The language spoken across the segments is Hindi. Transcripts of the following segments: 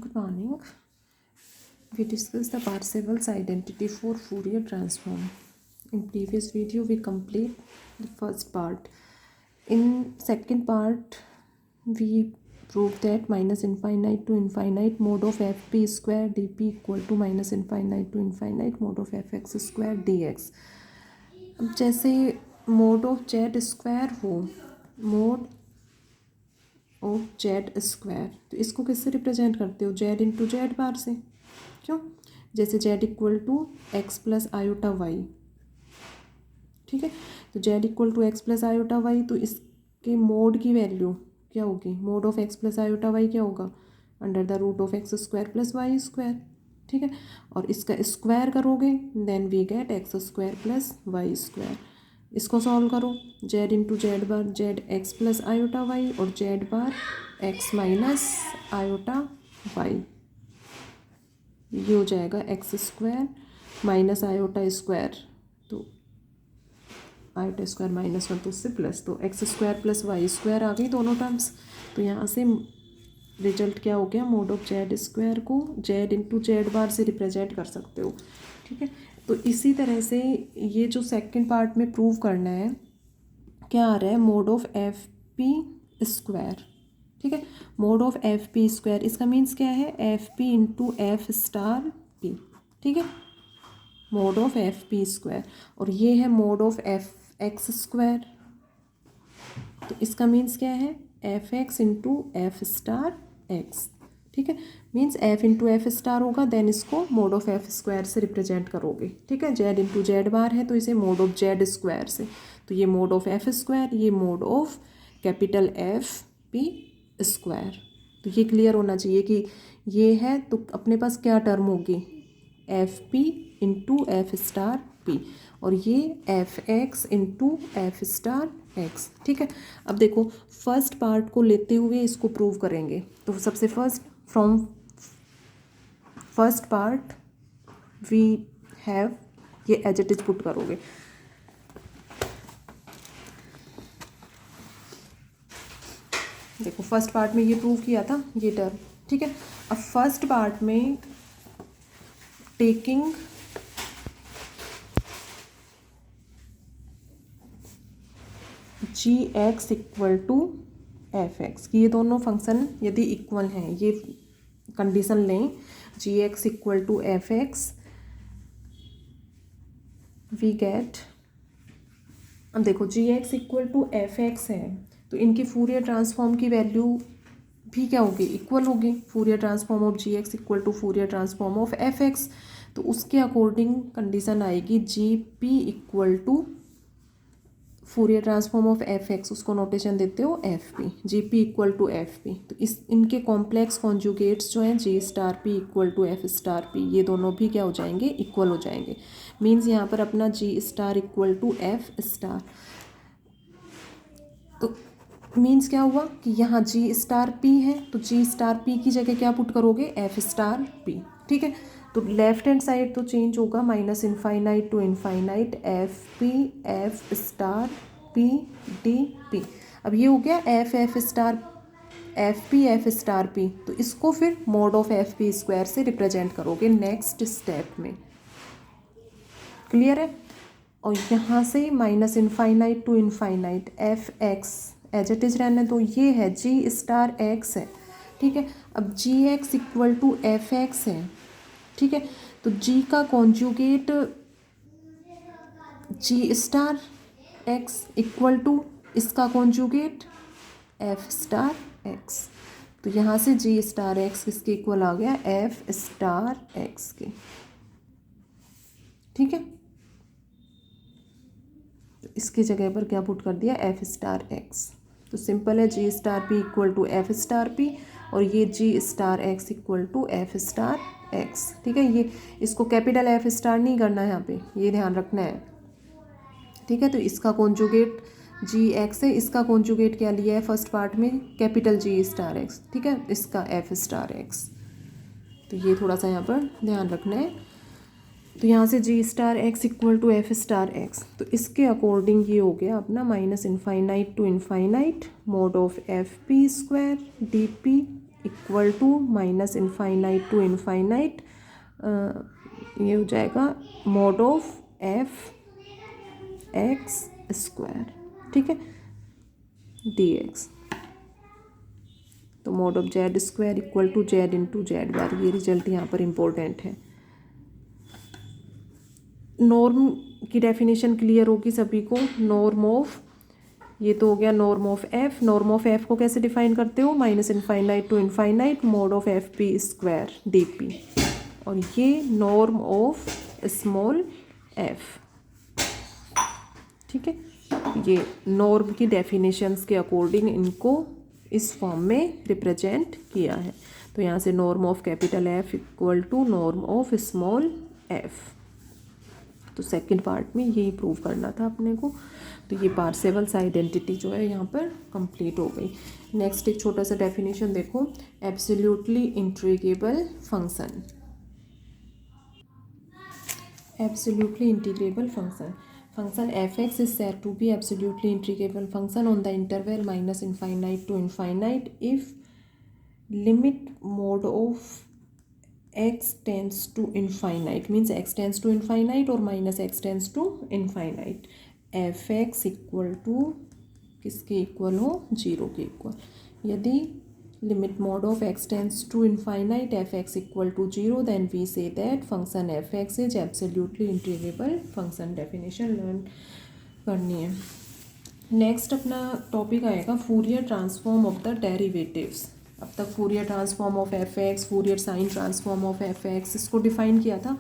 Good morning. We discussed the Parseval's identity for Fourier transform. In previous video, we complete the first part. In second part, we proved that minus infinite to infinite mod of fp square dp equal to minus infinite to infinite mod of fx square dx. अब जैसे mod of z स्क्वायर हो, mod ऑफ जेड स्क्वायर, तो इसको किससे रिप्रेजेंट करते हो? जेड इंटू जेड बार से। क्यों? जैसे z equal to x plus iota y, ठीक है। तो z equal to x plus iota y, तो इसके मोड की वैल्यू क्या होगी? Mod of x plus iota y क्या होगा? Under the root of x square plus Y square, ठीक है। और इसका स्क्वायर करोगे then we get x square plus Y square. इसको सॉल्व करो, z into Z bar z x plus iota Y और Z bar X minus iota Y, ये हो जाएगा X square minus iota square, तो आयोटा स्क्वायर माइनस वन तो उससे प्लस, तो X square plus Y square आ गई दोनों टर्म्स। तो यहाँ से रिजल्ट क्या हो गया? मोड ऑफ जेड स्क्वायर को जेड इंटू जेड बार से रिप्रेजेंट कर सकते हो, ठीक है। तो इसी तरह से ये जो सेकंड पार्ट में प्रूव करना है, क्या आ रहा है? Mode of F P square, ठीक है। Mode of F P square, इसका मीन्स क्या है? F P into F star P, ठीक है। Mode of F P square, और ये है mode of F X square, तो इसका मीन्स क्या है? F x into F star X, ठीक है। Means F into F star होगा, देन इसको मोड ऑफ एफ स्क्वायर से रिप्रेजेंट करोगे, ठीक है। जेड इंटू जेड बार है तो इसे मोड ऑफ जेड स्क्वायर से, तो ये मोड ऑफ एफ स्क्वायर, ये mode of capital F P square. तो ये क्लियर होना चाहिए कि ये है, तो अपने पास क्या टर्म होगी? F P into F star P, और ये F x into F star X, ठीक है। अब देखो फर्स्ट पार्ट को लेते हुए इसको प्रूव करेंगे, तो सबसे first from first part we have, ये एज इट इज पुट करोगे। देखो फर्स्ट पार्ट में ये प्रूव किया था ये टर्म, ठीक है। अब फर्स्ट पार्ट में taking g x equal to F x, कि ये दोनों फंक्शन यदि इक्वल हैं, ये कंडीशन लें, G x equal to F X, we get, अब देखो G x equal to F X है तो इनकी फूरियर ट्रांसफॉर्म की वैल्यू भी क्या होगी? इक्वल होगी। Fourier transform of G x equal to Fourier transform of F X, तो उसके अकॉर्डिंग कंडीशन आएगी G P equal to Fourier transform of F X, उसको नोटेशन देते हो F P, G P equal to F P. तो इस इनके कॉम्प्लेक्स कॉन्जुगेट्स जो हैं G star P equal to F star P, ये दोनों भी क्या हो जाएंगे? इक्वल हो जाएंगे। मीन्स यहाँ पर अपना G star equal to F star, तो मीन्स क्या हुआ कि यहाँ जी स्टार पी है, तो जी स्टार पी की जगह क्या पुट करोगे? एफ स्टार पी, ठीक है। तो लेफ्ट हैंड साइड तो चेंज होगा, minus infinite to infinite f P f star p d p. अब ये हो गया एफ स्टार पी, तो इसको फिर mod of F P square से रिप्रेजेंट करोगे नेक्स्ट स्टेप में, क्लियर है। और यहाँ से minus infinite to infinite F x as it is रहने दो, ये है जी स्टार एक्स है, ठीक है। अब G x equal to F X है, ठीक है। तो जी का conjugate G star X equal to इसका कॉन्जुगेट एफ स्टार एक्स, तो यहाँ से जी स्टार एक्स किसके इक्वल आ गया? एफ स्टार एक्स के, ठीक है। तो इसकी जगह पर क्या पुट कर दिया? F star X. तो सिंपल है, G star P equal to F star P, और ये G star X equal to F star X, ठीक है। ये इसको कैपिटल एफ स्टार नहीं करना है यहाँ पे, ये ध्यान रखना है, ठीक है। तो इसका कॉन्जुगेट जी एक्स है, इसका कॉन्जुगेट क्या लिया है फर्स्ट पार्ट में? कैपिटल जी स्टार एक्स, ठीक है, इसका एफ स्टार एक्स। तो ये थोड़ा सा यहाँ पर ध्यान रखना है। तो यहाँ से G star X equal to F star X, तो इसके अकॉर्डिंग ये हो गया अपना minus infinite to infinite mod of F P square D P equal to minus infinite to infinite, ये हो जाएगा mod of F X square, ठीक है, डी एक्स। तो mod of Z square equal to Z into Z bar, ये रिजल्ट यहाँ पर इम्पोर्टेंट है। नॉर्म की डेफिनेशन क्लियर होगी सभी को। नॉर्म ऑफ, ये तो हो गया norm of f. Norm of f को कैसे डिफाइन करते हो, minus infinite to infinite mod of F P square D p. और ये नॉर्म ऑफ स्मॉल एफ, ठीक है। ये नॉर्म की डेफिनेशंस के अकॉर्डिंग इनको इस फॉर्म में रिप्रेजेंट किया है। तो यहाँ से norm of capital f equal to norm of small f. तो सेकंड पार्ट में यही प्रूव करना था अपने को। तो ये पार्सेवल्स आइडेंटिटी जो है यहाँ पर कंप्लीट हो गई। नेक्स्ट एक छोटा सा डेफिनेशन देखो, absolutely integrable function. Absolutely integrable function. Function f(x) is said to be absolutely integrable function on the interval minus infinite to infinite if limit mod of x tends to infinite, means x tends to infinite or minus x tends to infinite, f(x) equal to किसके इक्वल हो, 0 के इक्वल। यदि limit mod of x tends to infinite f(x) equal to 0, then we say that function f(x) is absolutely integrable function। definition learn करनी है। नेक्स्ट अपना टॉपिक आएगा Fourier transform of the derivatives. अब तक Fourier transform of f(x), Fourier sign transform of f(x) इसको डिफाइन किया था।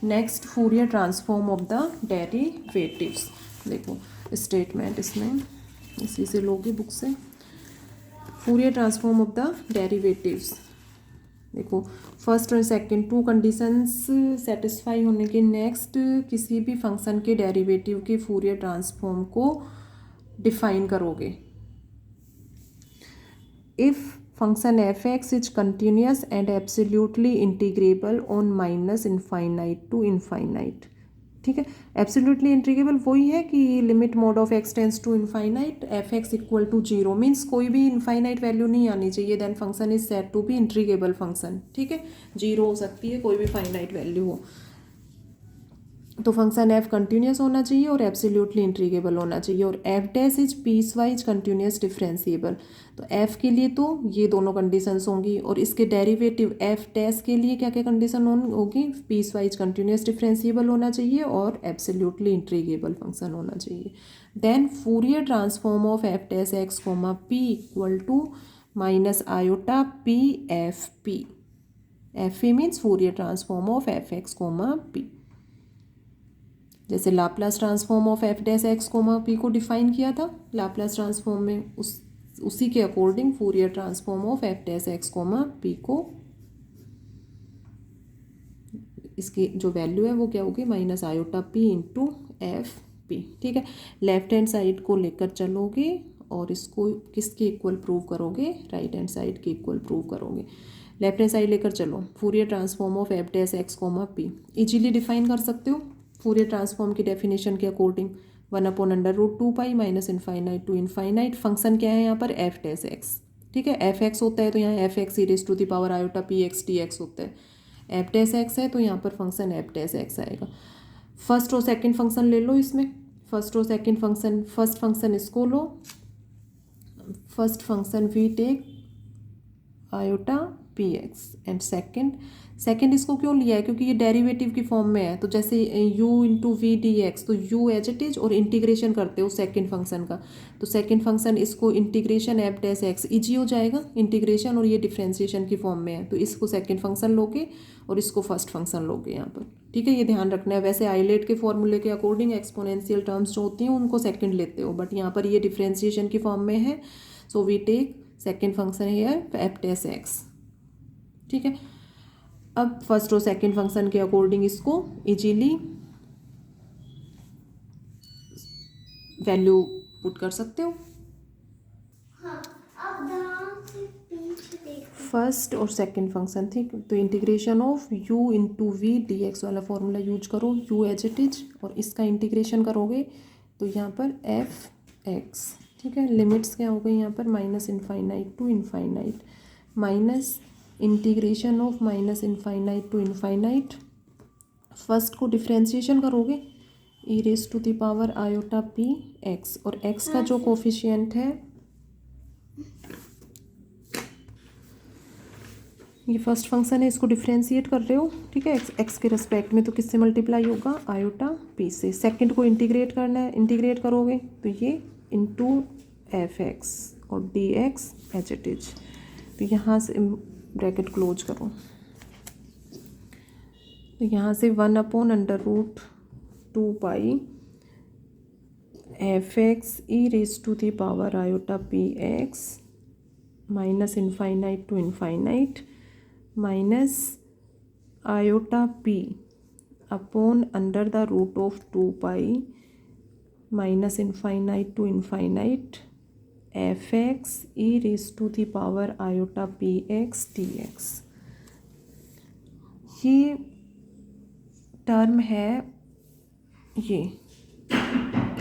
Next Fourier transform of the derivatives. देखो स्टेटमेंट इसमें इसी से लोगे बुक से। Fourier transform of the derivatives, देखो फर्स्ट और सेकंड टू कंडीशंस सेटिस्फाई होने के नेक्स्ट किसी भी फंक्शन के डेरिवेटिव के फूरियर ट्रांसफॉर्म को डिफाइन करोगे। If function f x is continuous and absolutely integrable on minus infinite to infinite, ठीक है। एब्सोल्युटली इंटीग्रेबल वही है कि limit mod of x tends to infinite F x equal to 0, means कोई भी इनफाइनाइट वैल्यू नहीं आनी चाहिए, then function is said to be integrable function, ठीक है। 0 हो सकती है, कोई भी फाइनाइट वैल्यू हो। तो फंक्शन एफ कंटिन्यूस होना चाहिए और एब्सोल्युटली इंटीग्रेबल होना चाहिए, और F dash is peace wise continuous differentiable. तो एफ के लिए तो ये दोनों कंडीशंस होंगी, और इसके डेरिवेटिव एफ डैश के लिए क्या क्या कंडीशन होगी, पीस वाइज कंटिन्यूस डिफरेंशिएबल होना चाहिए और एब्सोल्युटली इंटीग्रेबल फंक्शन होना चाहिए। Then Fourier transform of F dash x comma P equal to minus iota P F P. F P means Fourier transform of F x comma P. जैसे Laplace transform of F dash x comma P को डिफाइन किया था लाप्लास ट्रांसफॉर्म में, उसी के according Fourier transform of F dash x comma P को, इसकी जो वैल्यू है वो क्या होगी, minus iota P into F P, ठीक है। लेफ्ट हैंड साइड को लेकर चलोगे और इसको किसके इक्वल प्रूव करोगे, राइट हैंड साइड के इक्वल प्रूव करोगे। लेफ्ट हैंड साइड लेकर चलो, Fourier transform of F dash x comma p easily define कर सकते हो फूरियर ट्रांसफॉर्म की डेफिनेशन के according, 1/√2 pi minus infinite to infinite. Function क्या है यहाँ पर, एफ डैश एक्स, ठीक है। एफ एक्स होता है तो यहाँ f x e raise to the power iota P x t x होता है। एफ डैश एक्स है तो यहाँ पर फंक्शन एफ डैश एक्स आएगा। फर्स्ट और सेकंड फंक्शन ले लो इसमें, फर्स्ट और सेकंड फंक्शन, फर्स्ट फंक्शन इसको लो, first function we take iota P X and second इसको क्यों लिया है, क्योंकि ये डेरिवेटिव की फॉर्म में है। तो जैसे u into v d x, तो u एज इट इज और इंटीग्रेशन करते हो सेकेंड फंक्शन का, तो सेकेंड फंक्शन इसको integration f dash x easy हो जाएगा इंटीग्रेशन, और ये डिफ्रेंसिएशन की फॉर्म में है, तो इसको सेकेंड फंक्शन लोगे और इसको फर्स्ट फंक्शन लोगे यहाँ पर, ठीक है। ये ध्यान रखना है। वैसे आइलेट के फॉर्मूले के अकॉर्डिंग एक्सपोनेंशियल टर्म्स जो होती हैं उनको सेकेंड लेते हो, बट यहाँ पर ये डिफ्रेंसिएशन की फॉर्म में है, so we take second function here f dash x, ठीक है। अब फर्स्ट और सेकंड फंक्शन के अकॉर्डिंग इसको इजीली वैल्यू पुट कर सकते हो। फर्स्ट और सेकंड फंक्शन, ठीक, तो integration of u into v d x वाला फॉर्मूला यूज करो, u एज इट इज, और इसका इंटीग्रेशन करोगे तो यहाँ पर एफ एक्स, ठीक है। लिमिट्स क्या हो गई यहाँ पर, minus infinite to infinite, minus integration of minus infinite to infinite, first को डिफ्रेंशिएशन करोगे E raise to the power iota P X, और एक्स का जो कोफिशिएंट है ये फर्स्ट फंक्शन है, इसको डिफ्रेंशिएट कर रहे हो, ठीक है, एक्स के रिस्पेक्ट में, तो किससे मल्टीप्लाई होगा आयोटा पी से। सेकंड को इंटीग्रेट करना है, इंटीग्रेट करोगे तो ये इंटू एफ एक्स और D x H it is, तो यहाँ से ब्रैकेट क्लोज करो, तो यहाँ से 1/√2 pi F x E raise to the power iota P X minus infinite to infinite minus iota P upon √2 pi minus infinite to infinite F x E raise to the power iota P x D X. ये टर्म है, ये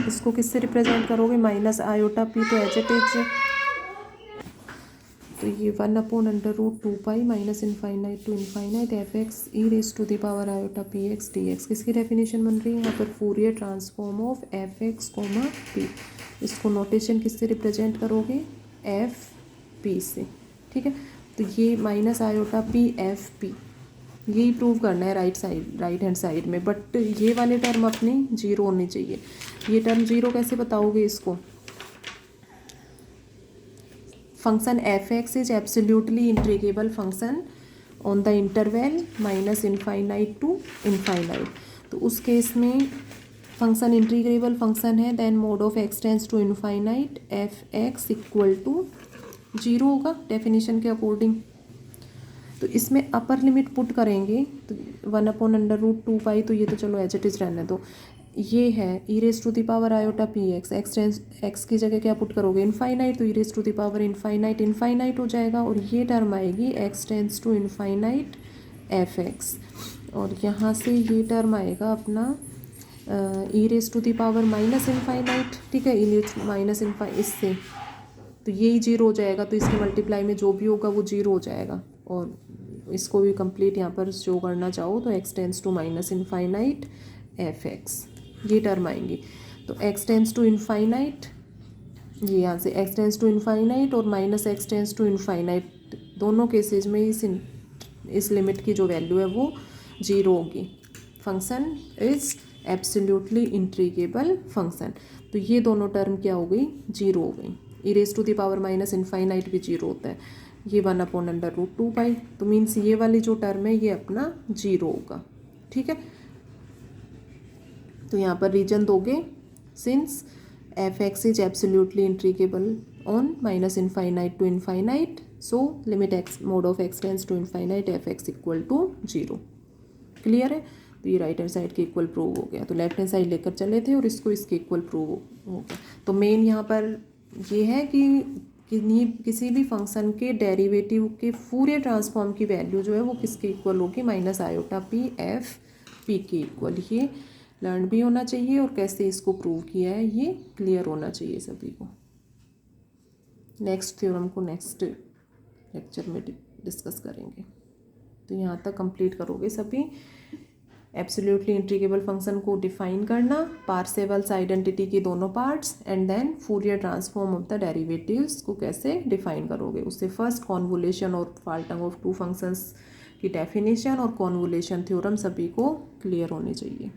इसको किससे रिप्रेजेंट करोगे, माइनस आयोटा पी तो एच इट इज, तो ये 1/√2 pi minus infinite to infinite F x E raise to the power iota P x D x. किसकी डेफिनेशन बन रही है यहाँ पर, Fourier transform of F x comma p. इसको नोटेशन किससे रिप्रेजेंट करोगे, एफ पी से, ठीक है। तो ये minus iota P F p, यही प्रूव करना है राइट हैंड साइड में, बट ये वाले टर्म अपने जीरो होने चाहिए। ये टर्म जीरो कैसे बताओगे इसको, function f x is absolutely integrable function on the interval minus infinite to infinite, तो उस केस में फंक्शन इंटीग्रेबल फंक्शन है, then mod of x tends to infinite F x equal to zero होगा डेफिनेशन के अकॉर्डिंग। तो इसमें अपर लिमिट पुट करेंगे तो 1/√2 पाई, तो ये तो चलो एज इट इज़ रहने दो, ये है E raise to the power iota P X, X की जगह क्या पुट करोगे इनफाइनाइट, तो E raise to the power infinite infinite हो जाएगा, और ये टर्म आएगी X tends to infinite F X, और यहाँ से ये टर्म आएगा अपना E raise to the power minus infinite, ठीक है, ई माइनस इससे, तो यही जीरो हो जाएगा, तो इसके मल्टीप्लाई में जो भी होगा वो जीरो हो जाएगा। और इसको भी कंप्लीट यहाँ पर शो करना चाहो तो x tends to minus infinite F x, ये टर्म आएंगी, तो एक्स टेंस टू इनफाइनाइट, ये यहाँ से एक्स टेंस टू इनफाइनाइट और minus x tends to infinite, दोनों केसेस में इस लिमिट की जो वैल्यू है वो जीरो होगी। Function is absolutely integrable function, तो ये दोनों टर्म क्या हो गई, जीरो हो गई। E raise to the power minus infinite भी जीरो होता है, ये 1/√2 पाई, तो मीन्स ये वाली जो टर्म है ये अपना जीरो होगा, ठीक है। तो यहाँ पर रीजन दोगे, since f x is absolutely integrable on minus infinite to infinite, so limit x mod of x tends to infinite F x equal to zero. Clear है, तो ये राइट हैंड साइड के इक्वल प्रूव हो गया, तो लेफ्ट हैंड साइड लेकर चले थे और इसको इसके इक्वल प्रूव हो गया। तो मेन यहाँ पर ये है कि किसी भी फंक्शन के डेरिवेटिव के फूरियर ट्रांसफॉर्म की वैल्यू जो है वो किसके इक्वल होगी, minus iota P F P के इक्वल। ये लर्न भी होना चाहिए और कैसे इसको प्रूव किया है ये क्लियर होना चाहिए सभी को। नेक्स्ट थ्योरम को नेक्स्ट लेक्चर में डिस्कस करेंगे, तो यहाँ तक कंप्लीट करोगे सभी। एब्सोल्युटली इंटीग्रेबल फंक्शन को डिफाइन करना, पार्सेवल्स आइडेंटिटी की दोनों parts, and then Fourier transform of the derivatives को कैसे डिफाइन करोगे। उससे फर्स्ट कॉन्वोल्यूशन और फाल्टंग ऑफ टू फंक्शंस की डेफिनेशन और कॉन्वोल्यूशन थ्योरम सभी को क्लियर होनी चाहिए।